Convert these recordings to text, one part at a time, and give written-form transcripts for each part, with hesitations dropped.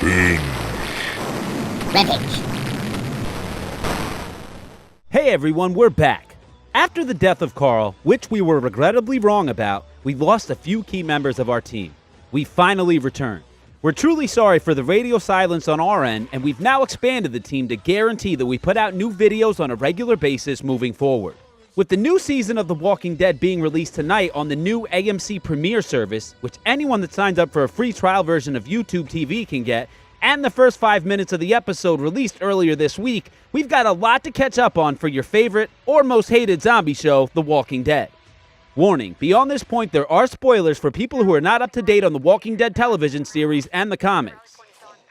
Binge Rampage. Hey everyone, we're back. After the death of Carl, which we were regrettably wrong about, we lost a few key members of our team. We finally returned. We're truly sorry for the radio silence on our end, and we've now expanded the team to guarantee that we put out new videos on a regular basis moving forward. With the new season of The Walking Dead being released tonight on the new AMC Premiere service, which anyone that signs up for a free trial version of YouTube TV can get, and the first 5 minutes of the episode released earlier this week, we've got a lot to catch up on for your favorite or most hated zombie show, The Walking Dead. Warning, beyond this point there are spoilers for people who are not up to date on The Walking Dead television series and the comics.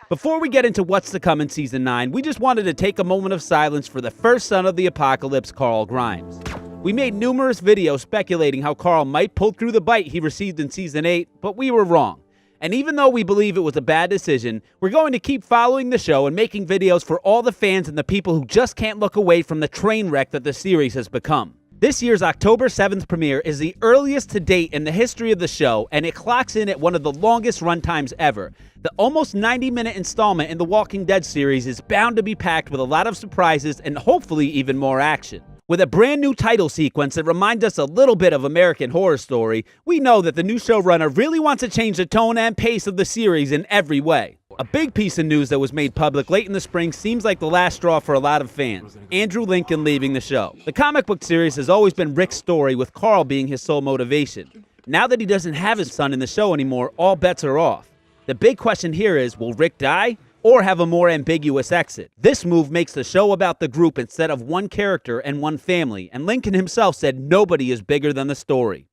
Before we get into what's to come in Season 9, we just wanted to take a moment of silence for the first son of the apocalypse, Carl Grimes. We made numerous videos speculating how Carl might pull through the bite he received in Season 8, but we were wrong. And even though we believe it was a bad decision, we're going to keep following the show and making videos for all the fans and the people who just can't look away from the train wreck that the series has become. This year's October 7th premiere is the earliest to date in the history of the show, and it clocks in at one of the longest runtimes ever. The almost 90-minute installment in the Walking Dead series is bound to be packed with a lot of surprises and hopefully even more action. With a brand new title sequence that reminds us a little bit of American Horror Story, we know that the new showrunner really wants to change the tone and pace of the series in every way. A big piece of news that was made public late in the spring seems like the last straw for a lot of fans: Andrew Lincoln leaving the show. The comic book series has always been Rick's story, with Carl being his sole motivation. Now that he doesn't have his son in the show anymore, all bets are off. The big question here is, will Rick die or have a more ambiguous exit? This move makes the show about the group instead of one character and one family, and Lincoln himself said nobody is bigger than the story.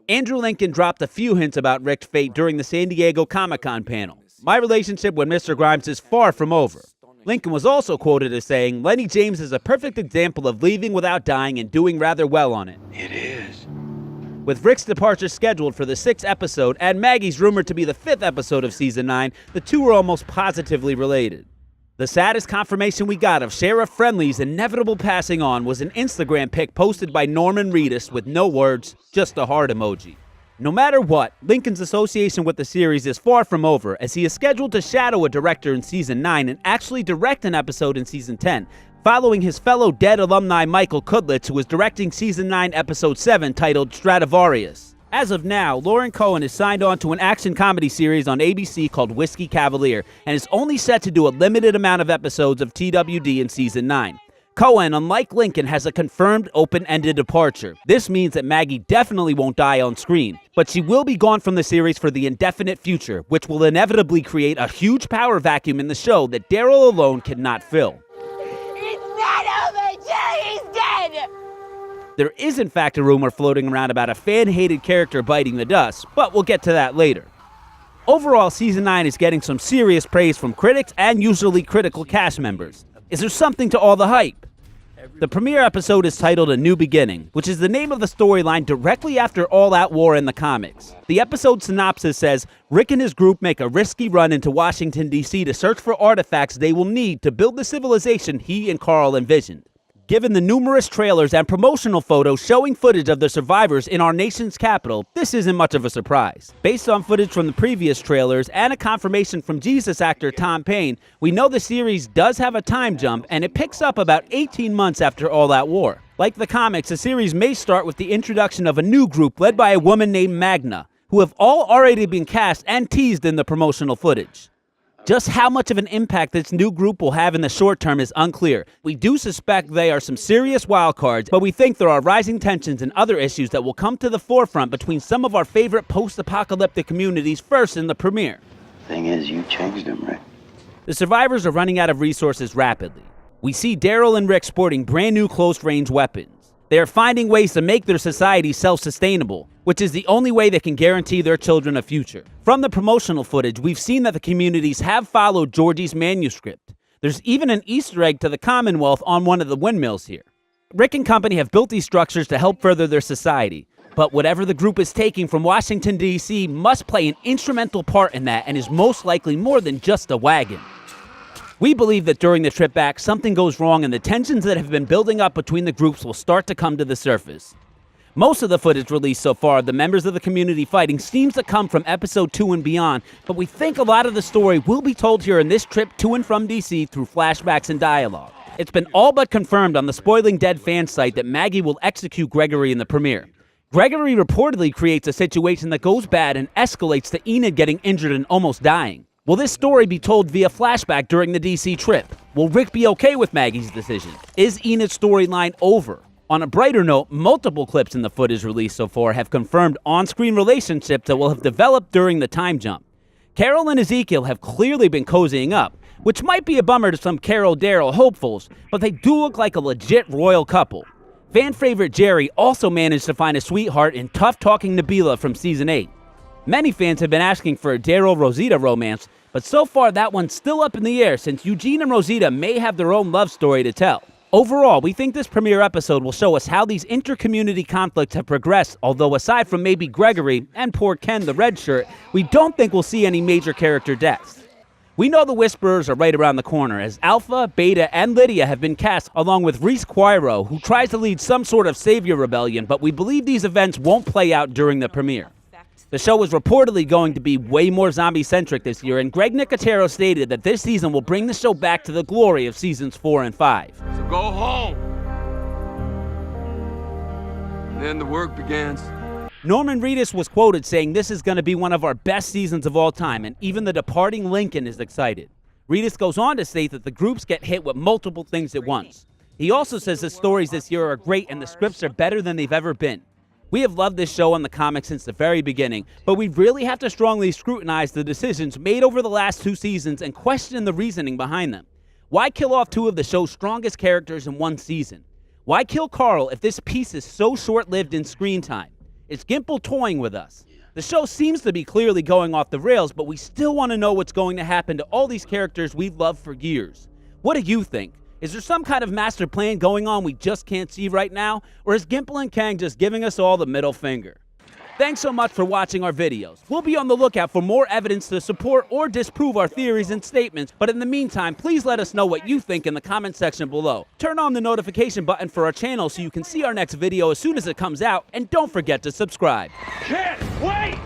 Andrew Lincoln dropped a few hints about Rick's fate during the San Diego Comic-Con panel. My relationship with Mr. Grimes is far from over. Lincoln was also quoted as saying, Lenny James is a perfect example of leaving without dying and doing rather well on it. It is. With Rick's departure scheduled for the 6th episode and Maggie's rumored to be the 5th episode of Season 9, the two are almost positively related. The saddest confirmation we got of Sheriff Friendly's inevitable passing on was an Instagram pic posted by Norman Reedus with no words, just a heart emoji. No matter what, Lincoln's association with the series is far from over, as he is scheduled to shadow a director in Season 9 and actually direct an episode in Season 10, following his fellow Dead alumni Michael Kudlitz, who is directing Season 9 Episode 7 titled Stradivarius. As of now, Lauren Cohen is signed on to an action comedy series on ABC called Whiskey Cavalier, and is only set to do a limited amount of episodes of TWD in Season 9. Cohen, unlike Lincoln, has a confirmed open-ended departure. This means that Maggie definitely won't die on screen, but she will be gone from the series for the indefinite future, which will inevitably create a huge power vacuum in the show that Daryl alone cannot fill. It's not over till he's dead! There is in fact a rumor floating around about a fan-hated character biting the dust, but we'll get to that later. Overall, Season 9 is getting some serious praise from critics and usually critical cast members. Is there something to all the hype? The premiere episode is titled A New Beginning, which is the name of the storyline directly after All-Out War in the comics. The episode synopsis says, Rick and his group make a risky run into Washington, D.C. to search for artifacts they will need to build the civilization he and Carl envisioned. Given the numerous trailers and promotional photos showing footage of the survivors in our nation's capital, this isn't much of a surprise. Based on footage from the previous trailers and a confirmation from Jesus actor Tom Payne, we know the series does have a time jump, and it picks up about 18 months after All-Out War. Like the comics, the series may start with the introduction of a new group led by a woman named Magna, who have all already been cast and teased in the promotional footage. Just how much of an impact this new group will have in the short term is unclear. We do suspect they are some serious wildcards, but we think there are rising tensions and other issues that will come to the forefront between some of our favorite post-apocalyptic communities first in the premiere. Thing is, you changed them, Rick. The survivors are running out of resources rapidly. We see Daryl and Rick sporting brand new close-range weapons. They are finding ways to make their society self-sustainable, which is the only way they can guarantee their children a future. From the promotional footage, we've seen that the communities have followed Georgie's manuscript. There's even an Easter egg to the Commonwealth on one of the windmills here. Rick and company have built these structures to help further their society, but whatever the group is taking from Washington, D.C. must play an instrumental part in that, and is most likely more than just a wagon. We believe that during the trip back, something goes wrong and the tensions that have been building up between the groups will start to come to the surface. Most of the footage released so far of the members of the community fighting seems to come from episode 2 and beyond, but we think a lot of the story will be told here in this trip to and from DC through flashbacks and dialogue. It's been all but confirmed on the Spoiling Dead fan site that Maggie will execute Gregory in the premiere. Gregory reportedly creates a situation that goes bad and escalates to Enid getting injured and almost dying. Will this story be told via flashback during the DC trip? Will Rick be okay with Maggie's decision? Is Enid's storyline over? On a brighter note, multiple clips in the footage released so far have confirmed on-screen relationships that will have developed during the time jump. Carol and Ezekiel have clearly been cozying up, which might be a bummer to some Carol-Daryl hopefuls, but they do look like a legit royal couple. Fan favorite Jerry also managed to find a sweetheart in tough-talking Nabila from Season 8. Many fans have been asking for a Daryl-Rosita romance, but so far that one's still up in the air since Eugene and Rosita may have their own love story to tell. Overall, we think this premiere episode will show us how these inter-community conflicts have progressed, although aside from maybe Gregory and poor Ken the red shirt, we don't think we'll see any major character deaths. We know the Whisperers are right around the corner, as Alpha, Beta, and Lydia have been cast along with Reese Quiro, who tries to lead some sort of savior rebellion, but we believe these events won't play out during the premiere. The show is reportedly going to be way more zombie-centric this year, and Greg Nicotero stated that this season will bring the show back to the glory of seasons 4 and 5. So go home. And then the work begins. Norman Reedus was quoted saying this is going to be one of our best seasons of all time, and even the departing Lincoln is excited. Reedus goes on to state that the groups get hit with multiple things at once. He also says the stories this year are great and the scripts are better than they've ever been. We have loved this show on the comics since the very beginning, but we really have to strongly scrutinize the decisions made over the last 2 seasons and question the reasoning behind them. Why kill off 2 of the show's strongest characters in 1 season? Why kill Carl if this piece is so short-lived in screen time? Is Gimple toying with us? The show seems to be clearly going off the rails, but we still want to know what's going to happen to all these characters we've loved for years. What do you think? Is there some kind of master plan going on we just can't see right now? Or is Gimple and Kang just giving us all the middle finger? Thanks so much for watching our videos. We'll be on the lookout for more evidence to support or disprove our theories and statements, but in the meantime, please let us know what you think in the comment section below. Turn on the notification button for our channel so you can see our next video as soon as it comes out, and don't forget to subscribe. Can't wait!